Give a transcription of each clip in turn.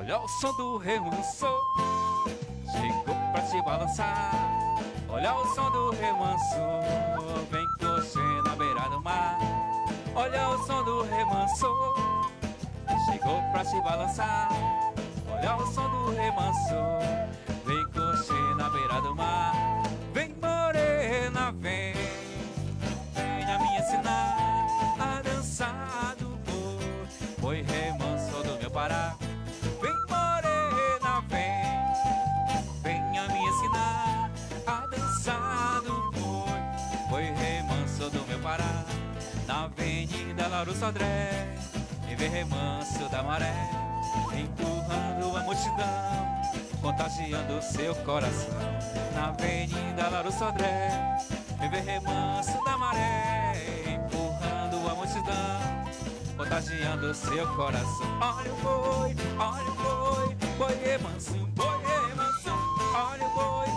Olha o som do remanso, chegou pra te balançar. Olha o som do remanso, vem coxê na beira do mar. Olha o som do remanso, chegou pra te balançar. Olha o som do remanso, vem coxê na beira do mar. Vem morena, vem, venha me ensinar a dançar do boi remanso do meu Pará. Vem morena, vem, venha me ensinar a dançar do boi remanso do meu Pará. Na avenida Lauro Sodré, em ver remanso da maré, empurrando a multidão, contagiando seu coração. Na avenida Lauro Sodré, em ver remanso da maré, empurrando a multidão, contagiando seu coração. Olha o boi, boi remanso, boi remanso. Olha o boi,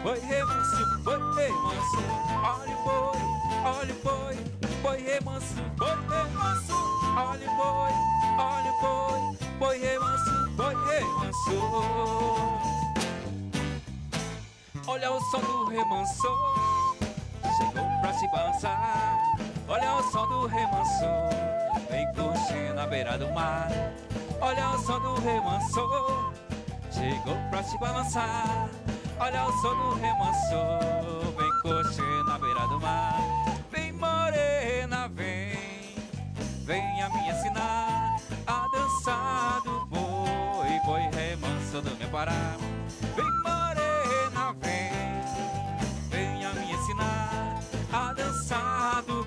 boi remanso, boi remanso. Olha o boi, boi remanso, boi remanso. Olha o boi remanso, boi remanso. Olha o som do remanso, chegou pra te balançar. Olha o som do remanso, vem curtir na beira do mar. Olha o som do remanso, chegou pra te balançar. Olha o som do remanso, vem curtir na beira do mar. Vem morena, vem, venha me ensinar a dançar do boi remanso do meu Pará. Vem morena, vem, venha me ensinar a dançar do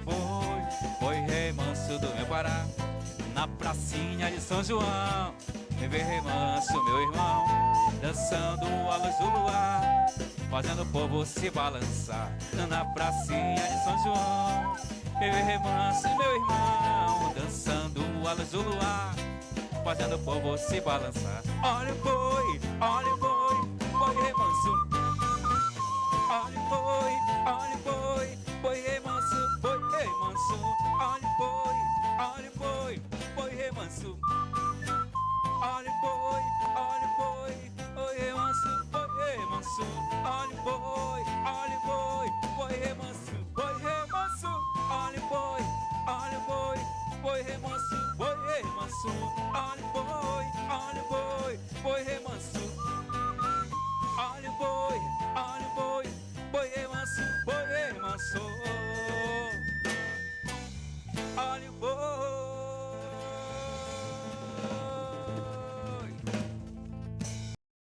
boi remanso do meu Pará. Na pracinha de São João, vem ver remanso, meu irmão, dançando à luz do luar, fazendo o povo se balançar. Na pracinha de São João, vem ver remanso, meu irmão, dançando à luz do luar, fazendo o povo se balançar. Olha o boi,